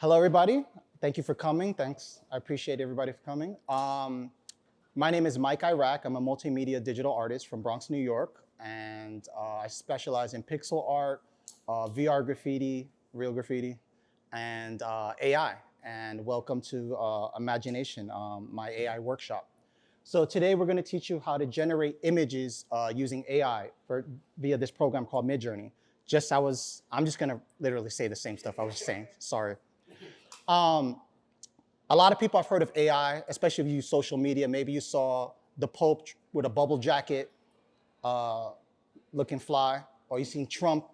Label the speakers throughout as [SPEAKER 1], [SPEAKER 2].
[SPEAKER 1] Hello, everybody. Thank you for coming. Thanks. I appreciate everybody for coming. My name is Mike IRAK. I'm a multimedia digital artist from Bronx, New York, and I specialize in pixel art, VR graffiti, real graffiti, and AI. And welcome to Imagination, my AI workshop. So today we're going to teach you how to generate images using AI via this program called Midjourney. I'm just going to literally say the same stuff I was saying. Sorry. A lot of people have heard of AI, especially if you use social media. Maybe you saw the Pope with a bubble jacket looking fly, or you've seen Trump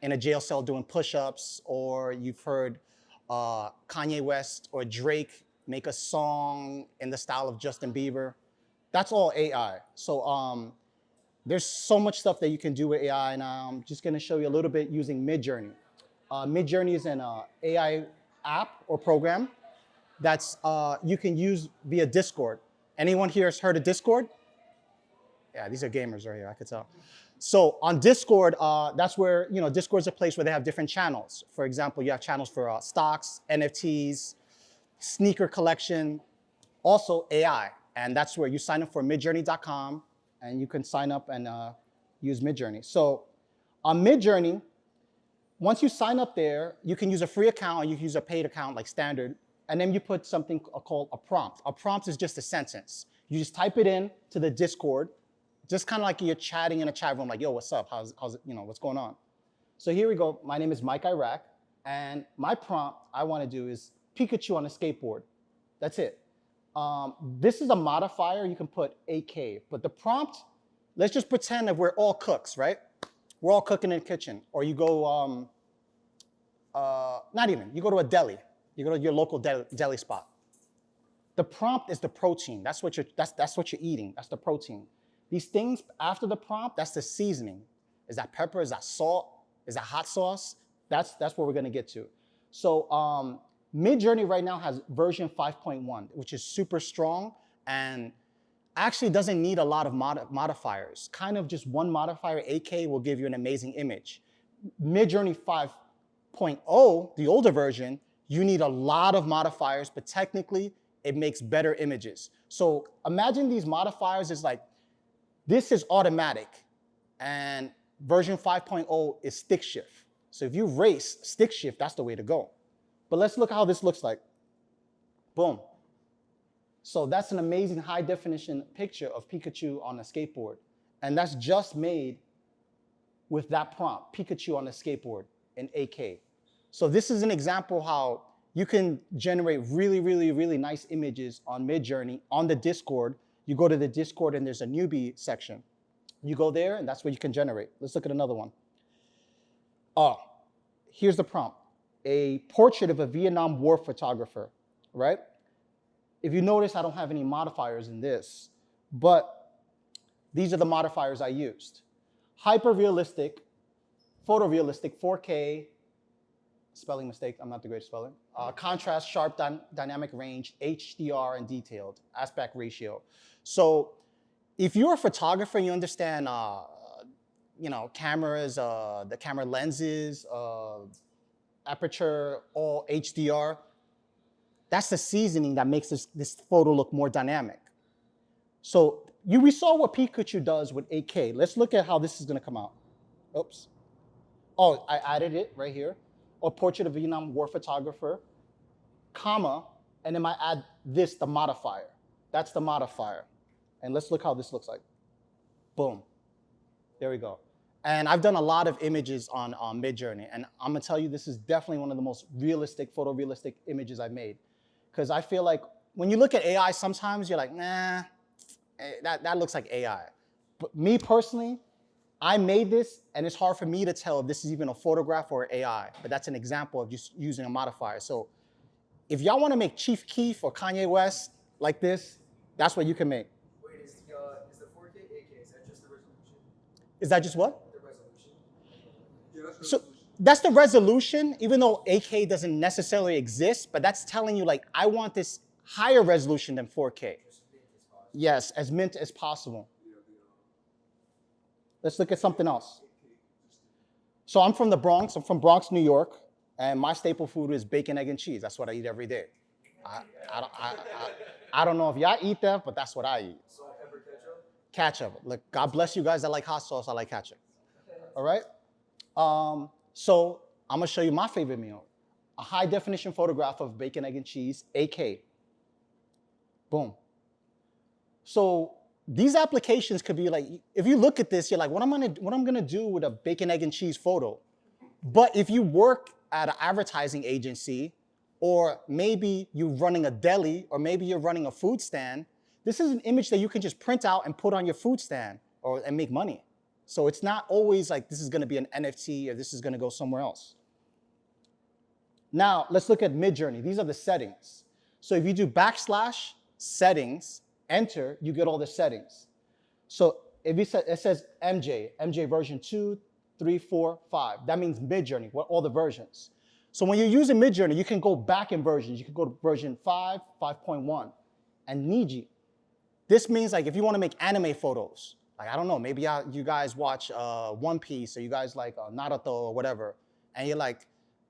[SPEAKER 1] in a jail cell doing push-ups, or you've heard Kanye West or Drake make a song in the style of Justin Bieber. That's all AI. So there's so much stuff that you can do with AI, and I'm just gonna show you a little bit using Midjourney. Midjourney is an AI app or program that's you can use via Discord. Anyone here has heard of Discord? Yeah, these are gamers right here, I could tell. So on Discord, that's where, Discord's a place where they have different channels. For example, you have channels for stocks, NFTs, sneaker collection, also AI. And that's where you sign up for midjourney.com and you can sign up and use Midjourney. So on Midjourney, once you sign up there, you can use a free account or you can use a paid account like standard, and then you put something called a prompt. A prompt is just a sentence. You just type it in to the Discord, just kind of like you're chatting in a chat room, like, yo, what's up? How's it, what's going on? So here we go. My name is Mike IRAK, and my prompt I want to do is Pikachu on a skateboard. That's it. This is a modifier. You can put AK, but the prompt, let's just pretend that we're all cooks, right? We're all cooking in the kitchen, or you go, you go to a deli. You go to your local deli spot. The prompt is the protein. That's what you're eating. That's the protein. These things after the prompt, that's the seasoning. Is that pepper? Is that salt? Is that hot sauce? That's what we're gonna get to. So Midjourney right now has version 5.1, which is super strong and actually doesn't need a lot of modifiers. Kind of just one modifier, AK, will give you an amazing image. Midjourney 5.0, the older version, you need a lot of modifiers, but technically it makes better images. So imagine these modifiers is like, this is automatic, and version 5.0 is stick shift. So if you race stick shift, that's the way to go. But let's look how this looks like. Boom. So that's an amazing high definition picture of Pikachu on a skateboard. And that's just made with that prompt, Pikachu on a skateboard in AK. So this is an example how you can generate really, really, really nice images on Midjourney on the Discord. You go to the Discord and there's a newbie section. You go there and that's where you can generate. Let's look at another one. Oh, here's the prompt. A portrait of a Vietnam War photographer, right? If you notice, I don't have any modifiers in this, but these are the modifiers I used. Hyper-realistic, photorealistic, 4K, spelling mistake, I'm not the greatest speller. Contrast, sharp, dynamic range, HDR, and detailed, aspect ratio. So if you're a photographer and you understand cameras, the camera lenses, aperture, all HDR, that's the seasoning that makes this photo look more dynamic. So we saw what Pikachu does with AK. Let's look at how this is gonna come out. Oops. Oh, I added it right here. Or portrait of Vietnam War photographer, comma, and then I add this, the modifier. That's the modifier. And let's look how this looks like. Boom. There we go. And I've done a lot of images on Midjourney, and I'm gonna tell you this is definitely one of the most realistic, photorealistic images I've made. Because I feel like when you look at AI, sometimes you're like, nah, that looks like AI. But me personally, I made this, and it's hard for me to tell if this is even a photograph or AI, but that's an example of just using a modifier. So if y'all want to make Chief Keef or Kanye West like this, that's what you can make.
[SPEAKER 2] Wait, is the 4K AK, is that just the resolution?
[SPEAKER 1] Is that just what?
[SPEAKER 2] The resolution?
[SPEAKER 3] Yeah, that's the
[SPEAKER 1] So
[SPEAKER 3] resolution.
[SPEAKER 1] that's the resolution, even though AK doesn't necessarily exist, but that's telling you like, I want this higher resolution than 4K.
[SPEAKER 2] Just mint as possible.
[SPEAKER 1] Yes, as mint as possible. Let's look at something else. So I'm from the Bronx. I'm from Bronx, New York. And my staple food is bacon, egg, and cheese. That's what I eat every day. I, I don't know if y'all eat that, but that's what I eat.
[SPEAKER 2] Salt, pepper, ketchup.
[SPEAKER 1] Ketchup. Look, God bless you guys that like hot sauce. I like ketchup. All right? So I'm gonna show you my favorite meal. A high definition photograph of bacon, egg, and cheese, AK. Boom. So these applications could be like, if you look at this, you're like, what am I gonna do with a bacon, egg, and cheese photo? But if you work at an advertising agency, or maybe you're running a deli, or maybe you're running a food stand, this is an image that you can just print out and put on your food stand and make money. So it's not always like this is gonna be an NFT or this is gonna go somewhere else. Now, let's look at Midjourney. These are the settings. So if you do / settings, enter, you get all the settings. So if it says MJ version 2, 3, 4, 5. That means Midjourney, all the versions. So when you're using Midjourney, you can go back in versions. You can go to version 5, 5.1, and Niji. This means like if you want to make anime photos, like I don't know, maybe you guys watch One Piece or you guys like Naruto or whatever, and you're like,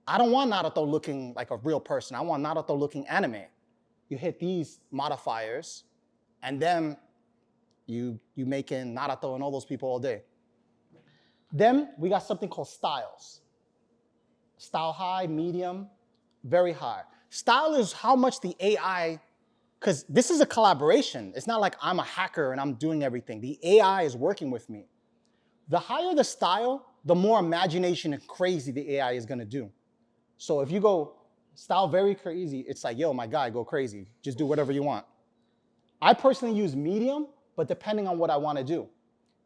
[SPEAKER 1] I don't want Naruto looking like a real person. I want Naruto looking anime. You hit these modifiers, and then you making Naruto and all those people all day. Then we got something called styles. Style high, medium, very high. Style is how much the AI, because this is a collaboration. It's not like I'm a hacker and I'm doing everything. The AI is working with me. The higher the style, the more imagination and crazy the AI is gonna do. So if you go style very crazy, it's like, yo, my guy, go crazy. Just do whatever you want. I personally use medium, but depending on what I wanna do.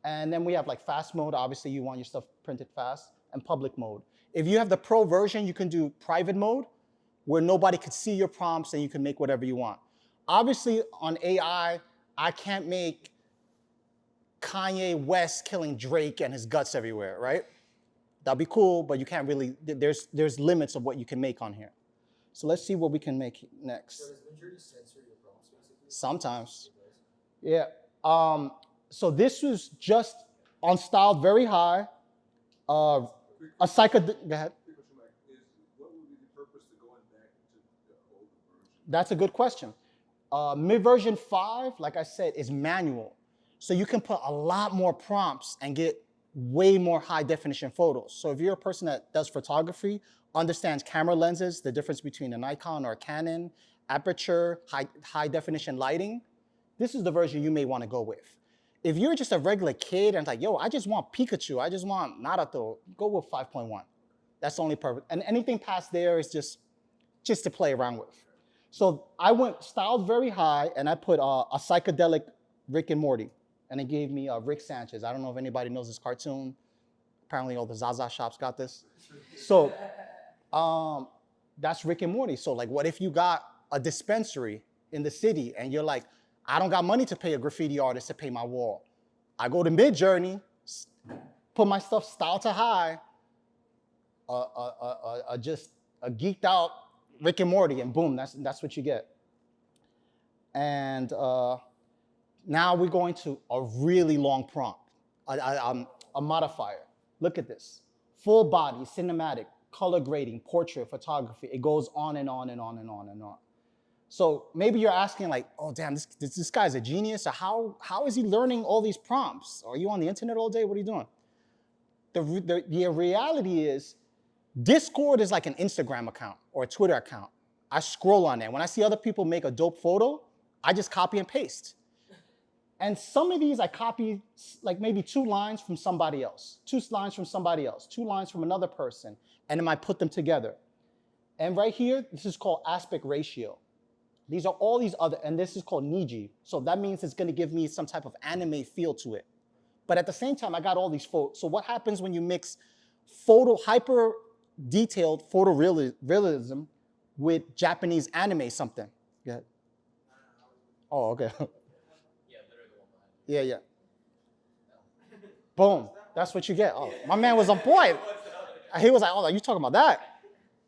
[SPEAKER 1] And then we have like fast mode. Obviously, you want your stuff printed fast, and public mode. If you have the pro version, you can do private mode, where nobody could see your prompts and you can make whatever you want. Obviously, on AI, I can't make Kanye West killing Drake and his guts everywhere, right? That'd be cool, but you can't really, there's limits of what you can make on here. So let's see what we can make next.
[SPEAKER 2] So does Midjourney censor your prompts basically?
[SPEAKER 1] Sometimes. Yeah. So this was just on style very high. A psycho. Go ahead.
[SPEAKER 3] What would be the purpose of going back to the older version?
[SPEAKER 1] That's a good question. Mid version 5, like I said, is manual. So you can put a lot more prompts and get way more high definition photos. So if you're a person that does photography, understands camera lenses, the difference between a Nikon or a Canon, aperture, high definition lighting, this is the version you may want to go with. If you're just a regular kid and it's like, yo, I just want Pikachu, I just want Naruto, go with 5.1. That's the only purpose. And anything past there is just to play around with. So I went styled very high and I put a psychedelic Rick and Morty. And it gave me Rick Sanchez. I don't know if anybody knows this cartoon. Apparently all the Zaza shops got this. So that's Rick and Morty. So like, what if you got a dispensary in the city and you're like, I don't got money to pay a graffiti artist to paint my wall. I go to Midjourney, put my stuff style to high, just a geeked out Rick and Morty, and boom, that's what you get. And now we're going to a really long prompt, a modifier. Look at this. Full body, cinematic, color grading, portrait, photography. It goes on and on and on and on and on. So maybe you're asking like, oh damn, this guy's a genius. Or how is he learning all these prompts? Are you on the internet all day? What are you doing? The reality is, Discord is like an Instagram account or a Twitter account. I scroll on there. When I see other people make a dope photo, I just copy and paste. And some of these I copy like maybe 2 lines from somebody else, 2 lines from somebody else, 2 lines from another person, and then I put them together. And right here, this is called aspect ratio. These are all these other, and this is called Niji. So that means it's gonna give me some type of anime feel to it. But at the same time, I got all these photos. So what happens when you mix hyper detailed photorealism with Japanese anime something? Go ahead. Oh, okay. Yeah. Boom, that's what you get. Oh, my man was on point. He was like, oh, are you talking about that?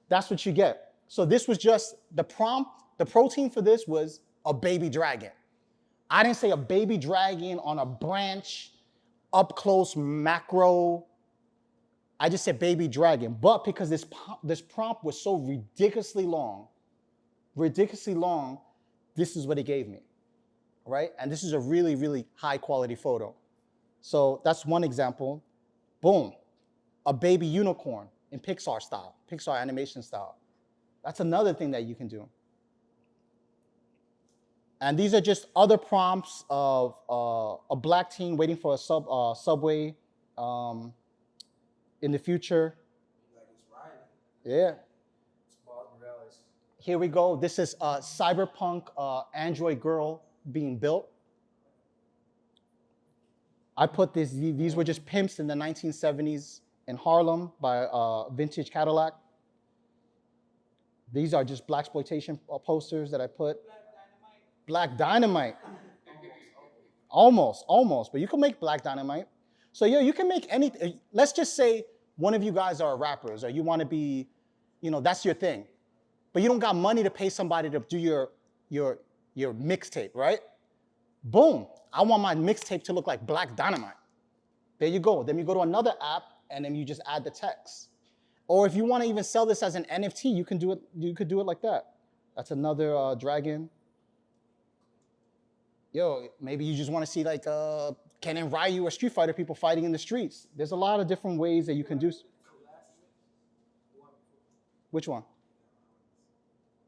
[SPEAKER 1] That's what you get. So this was just the prompt. The protein for this was a baby dragon. I didn't say a baby dragon on a branch, up close, macro. I just said baby dragon. But because this prompt was so ridiculously long, this is what it gave me, right? And this is a really, really high quality photo. So that's one example. Boom, a baby unicorn in Pixar style, Pixar animation style. That's another thing that you can do. And these are just other prompts of a black teen waiting for a subway in the future.
[SPEAKER 2] Like it's Ryan.
[SPEAKER 1] Yeah.
[SPEAKER 2] It's Miles Morales.
[SPEAKER 1] Here we go. This is a cyberpunk android girl being built. I put these were just pimps in the 1970s in Harlem by Vintage Cadillac. These are just blaxploitation posters that I put. Black Dynamite. Almost, but you can make Black Dynamite. So yeah, you can make anything. Let's just say one of you guys are rappers or you want to be, that's your thing. But you don't got money to pay somebody to do your mixtape, right? Boom. I want my mixtape to look like Black Dynamite. There you go. Then you go to another app and then you just add the text. Or if you want to even sell this as an NFT, you can do it. You could do it like that. That's another dragon. Yo, maybe you just want to see like Ken and Ryu or Street Fighter people fighting in the streets. There's a lot of different ways that you can do. Which one?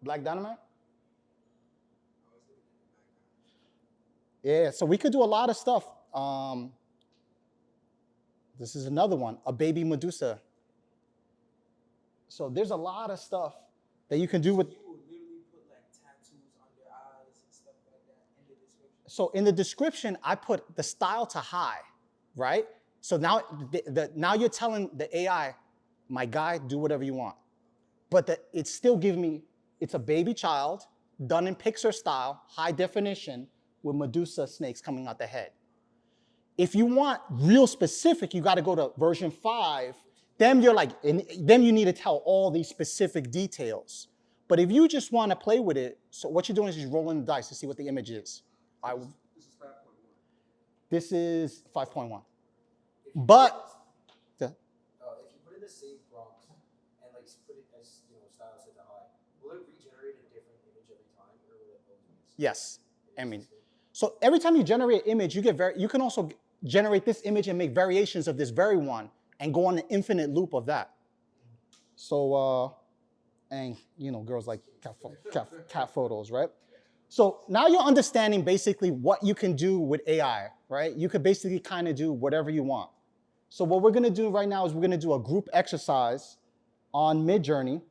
[SPEAKER 1] Black Dynamite? Yeah, so we could do a lot of stuff. This is another one, a baby Medusa. So there's a lot of stuff that you can do with.
[SPEAKER 2] You would literally put like tattoos on your eyes and stuff like that in the description.
[SPEAKER 1] So in the description, I put the style to high, right? So now, now you're telling the AI, my guy, do whatever you want. But it's still giving me, it's a baby child done in Pixar style, high definition, with Medusa snakes coming out the head. If you want real specific, you got to go to version 5. Then then you need to tell all these specific details. But if you just want to play with it, so what you're doing is just rolling the dice to see what the image is.
[SPEAKER 3] This is 5.1.
[SPEAKER 1] This is 5.1. But
[SPEAKER 2] If you put in the same prompts and like put it as style set to high, will it regenerate a different image every time, or will it always?
[SPEAKER 1] yes, I mean, so every time you generate an image, you can also generate this image and make variations of this very one and go on an infinite loop of that. So, and girls like cat photos, right? So now you're understanding basically what you can do with AI, right? You could basically kind of do whatever you want. So what we're gonna do right now is we're gonna do a group exercise on Midjourney.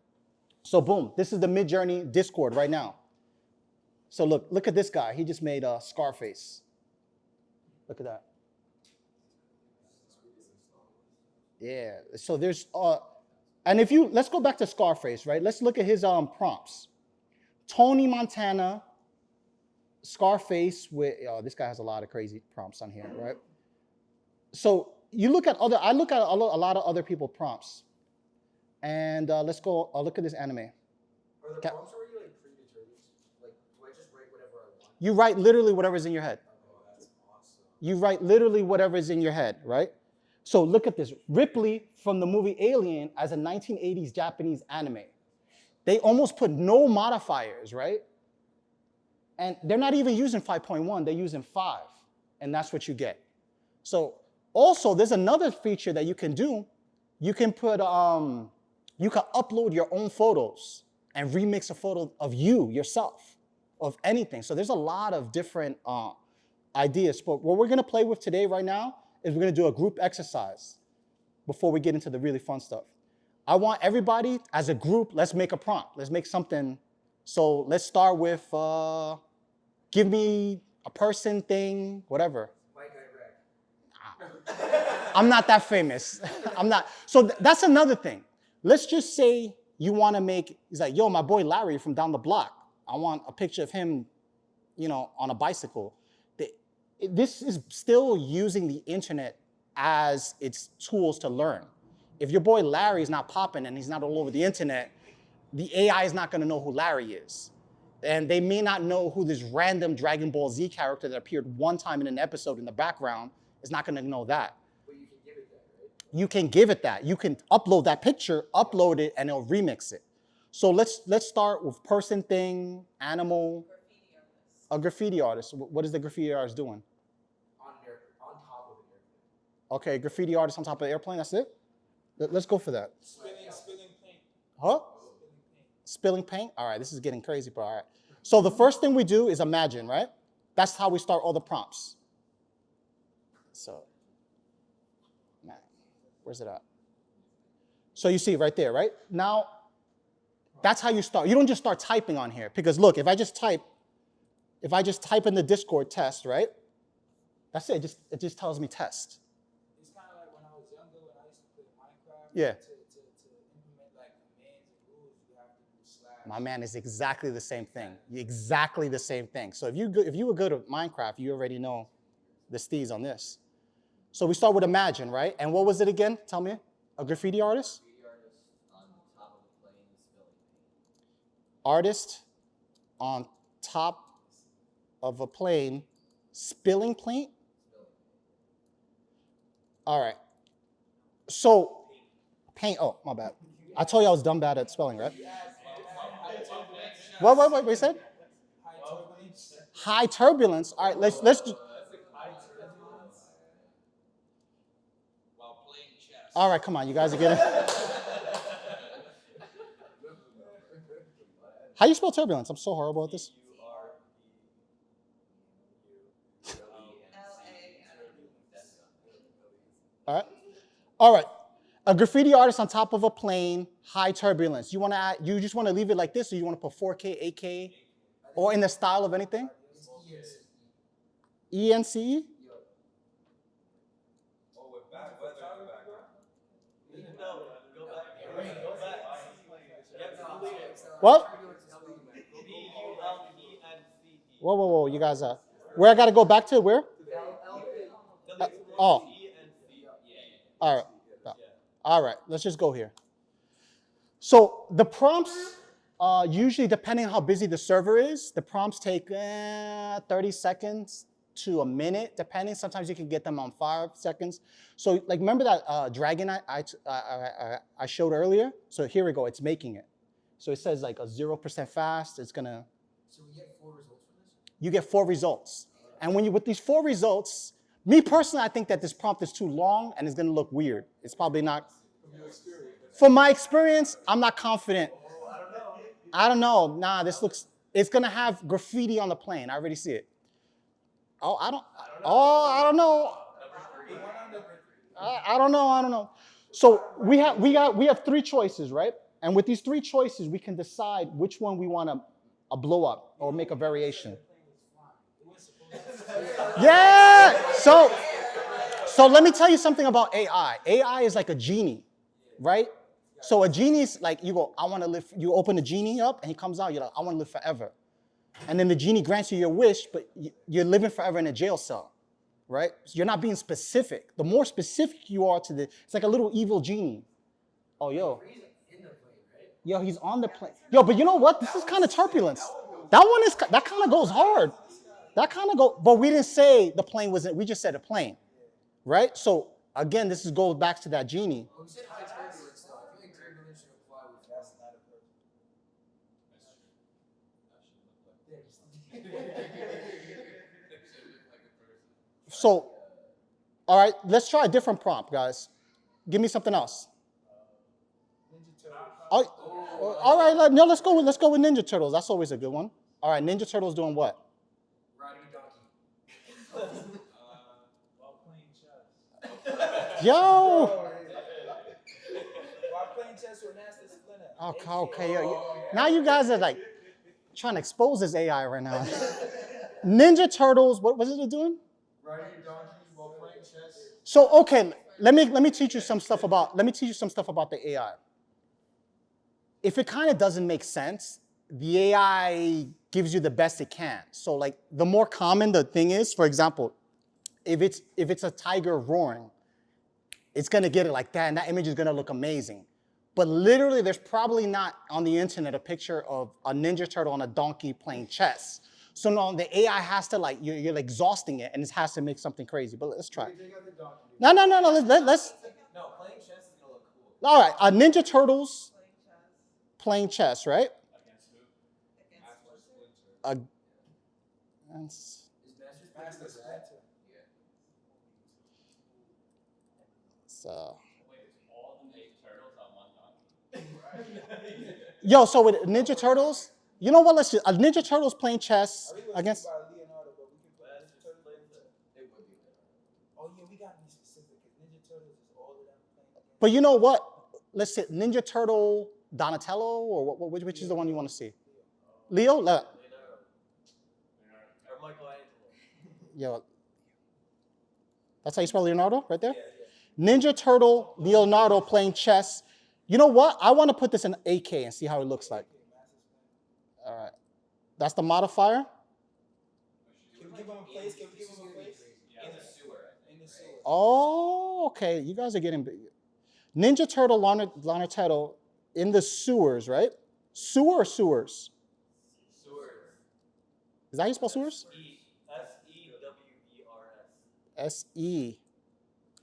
[SPEAKER 1] So boom, this is the Midjourney Discord right now. So look at this guy. He just made a Scarface. Look at that. Yeah, so there's, and let's go back to Scarface, right? Let's look at his prompts. Tony Montana, Scarface with, this guy has a lot of crazy prompts on here, right? So I look at a lot of other people's prompts. And let's go, look at this anime.
[SPEAKER 2] Are the prompts already like predetermined? Like, do I just write whatever I want?
[SPEAKER 1] You write literally whatever's in your head.
[SPEAKER 2] Oh, that's awesome.
[SPEAKER 1] You write literally whatever's in your head, right? So look at this. Ripley from the movie Alien as a 1980s Japanese anime. They almost put no modifiers, right? And they're not even using 5.1, they're using 5. And that's what you get. So also, there's another feature that you can do. You can put, you can upload your own photos and remix a photo of you, yourself, of anything. So there's a lot of different ideas. But what we're gonna play with today right now is we're gonna do a group exercise before we get into the really fun stuff. I want everybody, as a group, let's make a prompt. Let's make something. So let's start with, give me a person, thing, whatever.
[SPEAKER 2] Mike
[SPEAKER 1] I'm not that famous. I'm not. So that's another thing. Let's just say you wanna make, he's like, yo, my boy Larry from down the block. I want a picture of him, on a bicycle. This is still using the internet as its tools to learn. If your boy Larry is not popping and he's not all over the internet, the AI is not gonna know who Larry is. And they may not know who this random Dragon Ball Z character that appeared one time in an episode in the background is not gonna know that.
[SPEAKER 2] But you can give it that, right?
[SPEAKER 1] you can give it that. You can upload that picture, upload it, and it'll remix it. So let's start with person, thing, animal. A graffiti artist. What is the graffiti artist doing?
[SPEAKER 2] On top of an airplane.
[SPEAKER 1] Okay, graffiti artist on top of an airplane. That's it. Let's go for that.
[SPEAKER 4] Spilling paint.
[SPEAKER 1] Huh? Spilling paint. All right, this is getting crazy, but all right. So the first thing we do is imagine, right? That's how we start all the prompts. So, man, where's it at? So you see right there, right? Now, that's how you start. You don't just start typing on here, because look, if I just type in the Discord test, right? That's it. It just tells me test.
[SPEAKER 4] It's kind of like when I was younger, when I used to play Minecraft.
[SPEAKER 1] Yeah.
[SPEAKER 4] To implement like commands and rules, you have to do slash.
[SPEAKER 1] My man is exactly the same thing. Exactly the same thing. So if you were good at Minecraft, you already know the steez on this. So we start with imagine, right? And what was it again? Tell me. A graffiti artist? Artist on top of a plane, spilling paint? All right. So, paint, oh, my bad. I told you I was dumb bad at spelling, right? What you said? High turbulence. All right, let's do. All right, come on, you guys are getting. How you spell turbulence? I'm so horrible at this. All right. All right. A graffiti artist on top of a plane, high turbulence. You just want to leave it like this, or you want to put 4K, 8K, or in the style of anything? ENCE? What? Whoa, you guys are. Where I got to go back to? Where? Oh. All right. All right, let's just go here. So the prompts, usually depending on how busy the server is, the prompts take 30 seconds to a minute, depending. Sometimes you can get them on 5 seconds. So like, remember that dragon I showed earlier? So here we go, it's making it. So it says like a 0% fast, it's gonna.
[SPEAKER 2] So we get 4 results from this?
[SPEAKER 1] You get 4 results. And when with these 4 results, me personally, I think that this prompt is too long and it's gonna look weird. It's probably not. From my experience, I'm not confident. I don't know. Nah, it's gonna have graffiti on the plane. I already see it. I don't know. I don't know. So we have 3 choices, right? And with these 3 choices, we can decide which one we want to blow up or make a variation. Yeah. So let me tell you something about AI. AI is like a genie, right? So a genie is like, you go, I want to live. You open the genie up, and he comes out. You're like, I want to live forever. And then the genie grants you your wish, but you're living forever in a jail cell, right? So you're not being specific. The more specific you are it's like a little evil genie. Oh, yo. Yo, he's on the plane. Yo, but you know what? This is kind of turbulence. That kind of goes hard. But we didn't say the plane wasn't, we just said a plane, right? So again, goes back to that genie.
[SPEAKER 2] We said high turbulence though. I feel like turbulence should apply with that.
[SPEAKER 1] So, all right, let's try a different prompt, guys. Give me something else. All right, let's go with Ninja Turtles. That's always a good one. All right, Ninja Turtles doing what?
[SPEAKER 2] Riding a donkey.
[SPEAKER 4] While playing chess.
[SPEAKER 1] Yo.
[SPEAKER 4] While playing chess with Master Splinter.
[SPEAKER 1] Okay. Now you guys are like trying to expose this AI right now. Ninja Turtles, what was it doing?
[SPEAKER 2] Riding a donkey while playing chess.
[SPEAKER 1] So okay, let me teach you some stuff about the AI. If it kind of doesn't make sense, the AI gives you the best it can. So like the more common the thing is, for example, if it's a tiger roaring, it's gonna get it like that, and that image is gonna look amazing. But literally, there's probably not on the internet a picture of a Ninja Turtle on a donkey playing chess. So now the AI has to like, you're exhausting it, and it has to make something crazy. But let's try.
[SPEAKER 2] Take out the donkey.
[SPEAKER 1] No. Let's.
[SPEAKER 4] No, playing
[SPEAKER 1] All right, Ninja Turtles playing chess, right?
[SPEAKER 4] Against who?
[SPEAKER 1] Against,
[SPEAKER 2] Is Master Splinter that?
[SPEAKER 1] so.
[SPEAKER 4] Wait, it's all the Ninja Turtles on one donkey?
[SPEAKER 1] Yo, so with Ninja Turtles, you know what? Let's just, Ninja Turtles playing chess
[SPEAKER 5] I really was
[SPEAKER 1] against.
[SPEAKER 5] thinking about Leonardo, but we can put
[SPEAKER 4] That's
[SPEAKER 5] Ninja
[SPEAKER 4] just
[SPEAKER 5] Turtles.
[SPEAKER 4] Splinter.
[SPEAKER 2] It would be Leonardo.
[SPEAKER 5] Oh yeah, we gotta be specific because Ninja Turtles is all of them playing against.
[SPEAKER 1] But you know what? Let's say Ninja Turtle Donatello, or which is the one you want to see? Leo?
[SPEAKER 2] Leonardo. Or Michelangelo.
[SPEAKER 1] Yo, that's how you spell Leonardo, right there? Ninja Turtle Leonardo playing chess. You know what? I want to put this in AK and see how it looks like. All right. That's the modifier.
[SPEAKER 5] Can we give him a place? Can we give him a place?
[SPEAKER 4] In the sewer, I think.
[SPEAKER 5] In the sewer.
[SPEAKER 1] Oh, okay. You guys are getting big. Ninja Turtle Donatello in the sewers, right? Sewer or sewers?
[SPEAKER 2] Sewers.
[SPEAKER 1] Is that how you spell sewers?
[SPEAKER 2] S-E-W-E-R-S.
[SPEAKER 1] S-E.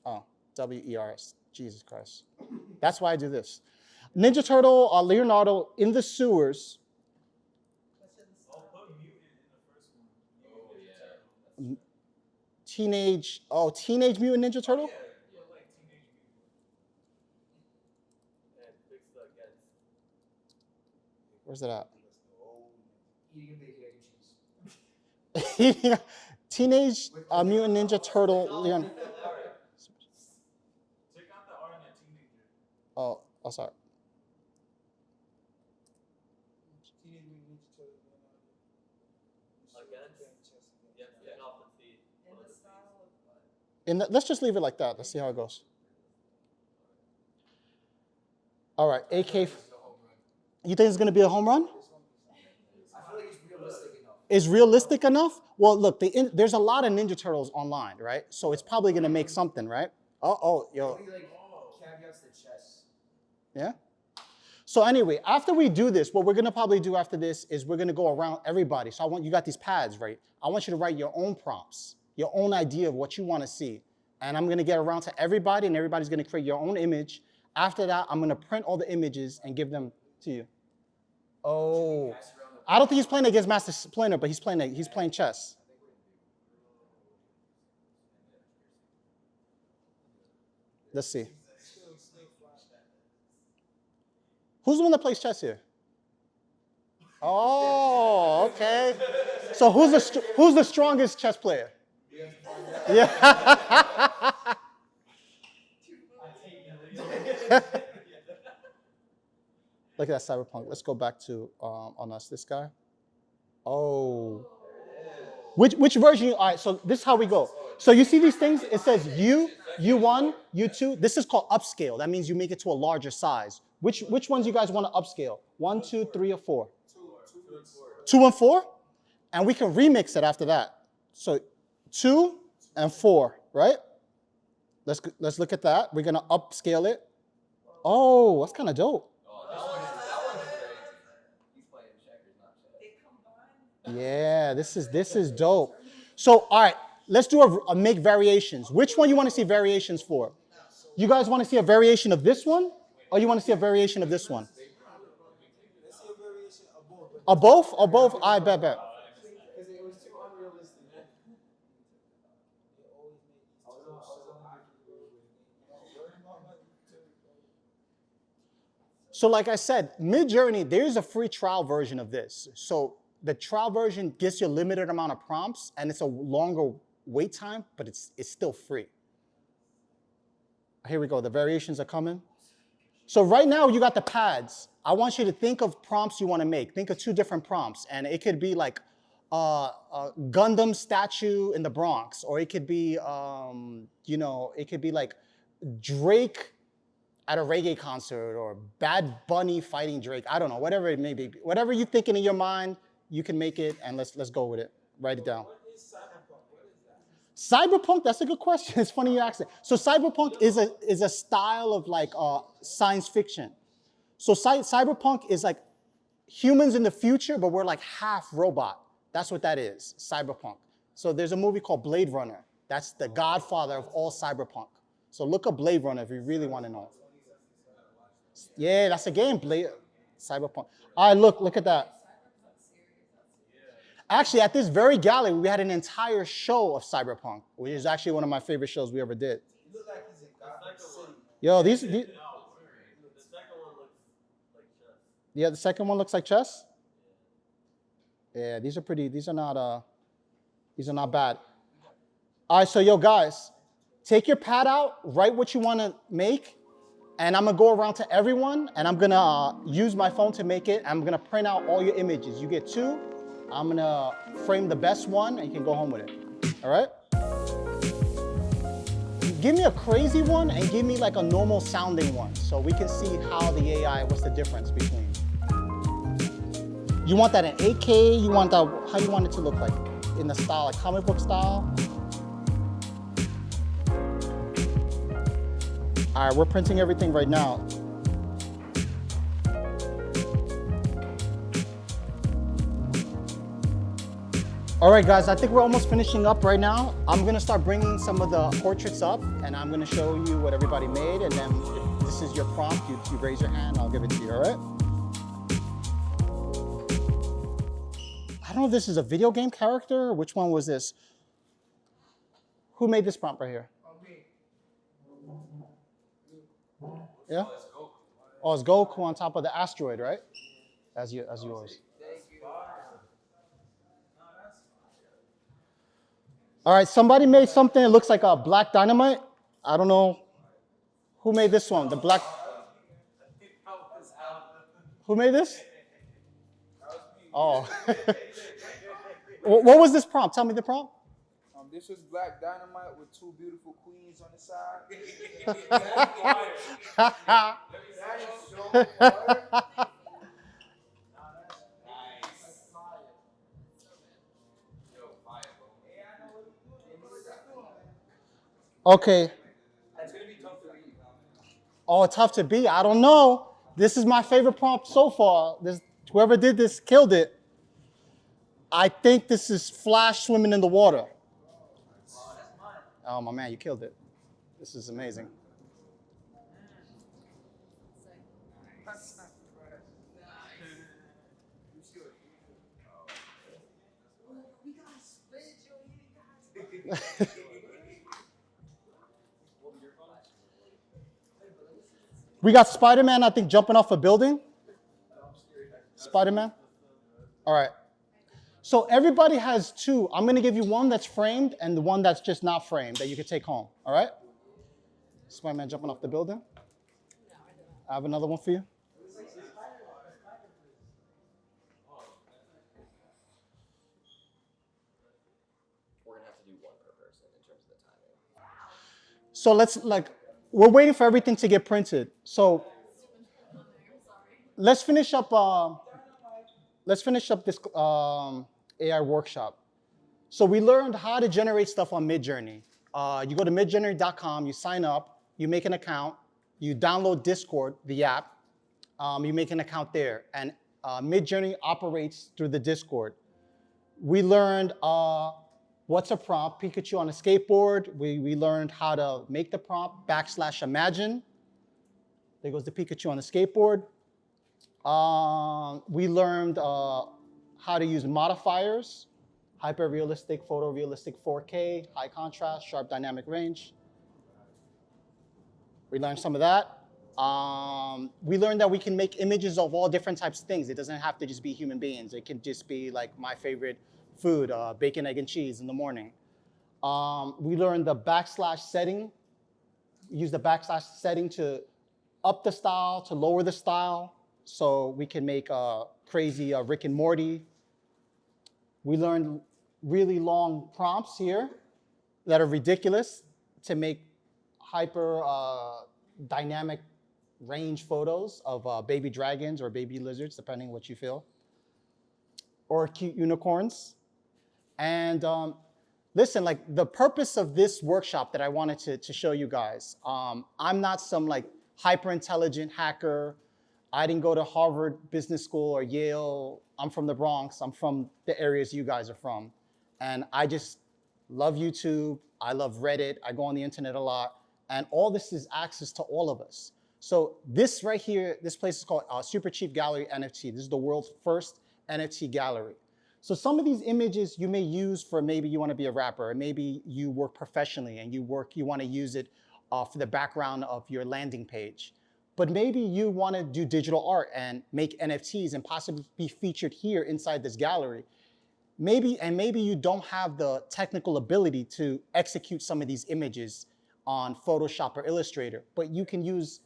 [SPEAKER 1] Oh, W-E-R-S. Jesus Christ. That's why I do this. Ninja Turtle Leonardo in the sewers.
[SPEAKER 4] I'll put mutant in the first one. Oh, yeah.
[SPEAKER 1] Teenage Mutant Ninja Turtle?
[SPEAKER 4] Yeah, put like Teenage Mutant.
[SPEAKER 2] And fix the against.
[SPEAKER 1] Where's it at?
[SPEAKER 2] Eating a bacon, egg, and cheese.
[SPEAKER 1] Teenage Mutant Ninja Turtle Leon.
[SPEAKER 4] Take out the R in that teenager.
[SPEAKER 1] Oh, sorry.
[SPEAKER 5] Teenage Mutant Ninja Turtles, Leonardo.
[SPEAKER 2] Against?
[SPEAKER 5] Playing chess against.
[SPEAKER 2] Yep, get off the feed.
[SPEAKER 1] Let's just leave it like that. Let's see how it goes. All right, AK. You think it's going to be a home run?
[SPEAKER 2] I feel like it's realistic enough.
[SPEAKER 1] Is realistic enough? Well, look, there's a lot of Ninja Turtles online, right? So it's probably going to make something, right? Yo.
[SPEAKER 2] Maybe like caveats to chess.
[SPEAKER 1] Yeah? So anyway, after we do this, what we're going to probably do after this is we're going to go around everybody. So you got these pads, right? I want you to write your own prompts, your own idea of what you want to see. And I'm going to get around to everybody, and everybody's going to create your own image. After that, I'm going to print all the images and give them to you. Oh. I don't think he's playing against Master Splinter, but he's playing chess. Let's see. Who's the one that plays chess here? Oh, okay. So who's the strongest chess player? Yeah. Look at that Cyberpunk. Let's go back to on us. This guy. Oh. Which version? All right. So this is how we go. So you see these things? It says U1, U2. This is called upscale. That means you make it to a larger size. Which ones you guys want to upscale? 1, 2, 3, or 4? 2 and 4. And we can remix it after that. So 2 and 4, right? Let's look at that. We're gonna upscale it. Oh, that's kind of dope. Yeah, this is dope. So, all right, let's do a make variations. Which one you want to see variations for? You guys want to see a variation of this one, or you want to see a variation of this one?
[SPEAKER 5] Let's see a variation of both.
[SPEAKER 1] Of both? Or both? I bet.
[SPEAKER 2] Because it was too unrealistic.
[SPEAKER 1] So like I said, Midjourney, there's a free trial version of this. So the trial version gives you a limited amount of prompts, and it's a longer wait time, but it's still free. Here we go. The variations are coming. So right now, you got the pads. I want you to think of prompts you want to make. Think of 2 different prompts, and it could be like a Gundam statue in the Bronx, or it could be, it could be like Drake at a reggae concert, or Bad Bunny fighting Drake. I don't know, whatever it may be. Whatever you're thinking in your mind, you can make it, and let's go with it. Write it down.
[SPEAKER 5] What is cyberpunk? What is that?
[SPEAKER 1] Cyberpunk, that's a good question. It's funny you asked it. So cyberpunk is a style of like science fiction. So cyberpunk is like humans in the future, but we're like half robot. That's what that is, cyberpunk. So there's a movie called Blade Runner. That's the godfather of all cyberpunk. So look up Blade Runner if you really want to know. Yeah, that's a game. Cyberpunk. All right, look at that. Actually, at this very gallery, we had an entire show of Cyberpunk, which is actually one of my favorite shows we ever did.
[SPEAKER 5] He look like he's in Gotham City.
[SPEAKER 1] Yo, these
[SPEAKER 4] The second one looks like chess.
[SPEAKER 1] yeah, the second one looks like chess. Yeah, these are pretty. These are not bad. All right, so yo guys, take your pad out, write what you want to make, and I'm gonna go around to everyone, and I'm gonna use my phone to make it. I'm gonna print out all your images. You get 2. I'm gonna frame the best one, and you can go home with it. All right? Give me a crazy one, and give me like a normal sounding one, so we can see how the AI. What's the difference between? You want that in 8K? You want that? How you want it to look like? In the style, like comic book style? All right, we're printing everything right now. All right, guys, I think we're almost finishing up right now. I'm gonna start bringing some of the portraits up, and I'm gonna show you what everybody made, and then if this is your prompt, you raise your hand, I'll give it to you, all right? I don't know if this is a video game character, or which one was this? Who made this prompt right here? Yeah? Oh, it's Goku on top of the asteroid, right? As yours. All right, somebody made something that looks like a black dynamite. I don't know. Who made this one? The black. Who made this? Oh. What was this prompt? Tell me the prompt.
[SPEAKER 5] This was black dynamite with 2 beautiful queens on the side.
[SPEAKER 1] Okay.
[SPEAKER 2] That's gonna be tough to read.
[SPEAKER 1] Oh, tough to beat. I don't know. This is my favorite prompt so far. Whoever did this killed it. I think this is Flash swimming in the water. Oh, my man, you killed it. This is amazing. We got Spider-Man, I think, jumping off a building. Spider-Man. All right. So everybody has 2. I'm going to give you one that's framed and the one that's just not framed that you can take home. All right? Spider-Man jumping off the building. I have another one for you.
[SPEAKER 2] We're gonna have to do one per person in terms of the timing.
[SPEAKER 1] So we're waiting for everything to get printed. So let's finish up this AI workshop. So we learned how to generate stuff on Midjourney. You go to midjourney.com, you sign up, you make an account, you download Discord, the app, you make an account there, and Midjourney operates through the Discord. We learned what's a prompt, Pikachu on a skateboard. We learned how to make the prompt, \imagine. There goes the Pikachu on the skateboard. We learned how to use modifiers, hyper-realistic, photorealistic 4K, high contrast, sharp dynamic range. We learned some of that. We learned that we can make images of all different types of things. It doesn't have to just be human beings. It can just be like my favorite food, bacon, egg, and cheese in the morning. We learned the backslash setting. Use the backslash setting to up the style, to lower the style, so we can make crazy Rick and Morty. We learned really long prompts here that are ridiculous to make hyper dynamic range photos of baby dragons or baby lizards, depending what you feel, or cute unicorns. And listen, like the purpose of this workshop that I wanted to show you guys, I'm not some like hyper intelligent hacker. I didn't go to Harvard Business School or Yale. I'm from the Bronx. I'm from the areas you guys are from. And I just love YouTube. I love Reddit. I go on the internet a lot. And all this is access to all of us. So this right here, this place is called Superchief Gallery NFT. This is the world's first NFT gallery. So some of these images you may use for maybe you want to be a rapper, or maybe you work professionally and you want to use it for the background of your landing page. But maybe you want to do digital art and make NFTs and possibly be featured here inside this gallery. Maybe you don't have the technical ability to execute some of these images on Photoshop or Illustrator, but you can use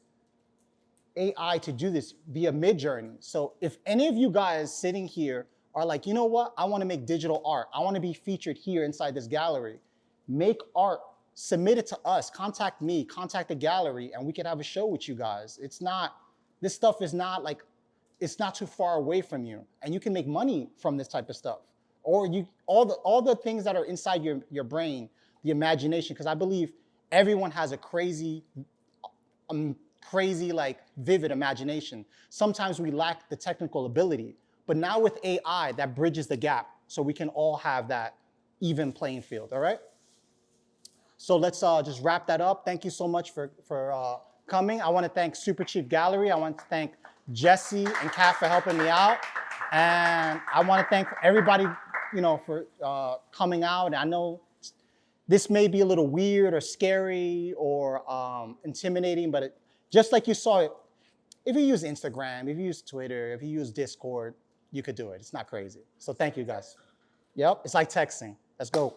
[SPEAKER 1] AI to do this via Midjourney. So if any of you guys sitting here are like, you know what, I want to make digital art, I want to be featured here inside this gallery, make art, submit it to us, contact me, contact the gallery, and we could have a show with you guys. This stuff is not like, it's not too far away from you, and you can make money from this type of stuff. Or all the things that are inside your brain, the imagination, because I believe everyone has a crazy like vivid imagination. Sometimes we lack the technical ability, but now with AI, that bridges the gap so we can all have that even playing field, all right? So let's just wrap that up. Thank you so much for coming. I want to thank Superchief Gallery. I want to thank Jesse and Kat for helping me out. And I want to thank everybody, for coming out. And I know this may be a little weird or scary or intimidating, but just like you saw it, if you use Instagram, if you use Twitter, if you use Discord, you could do it. It's not crazy. So thank you guys. Yep, it's like texting. Let's go.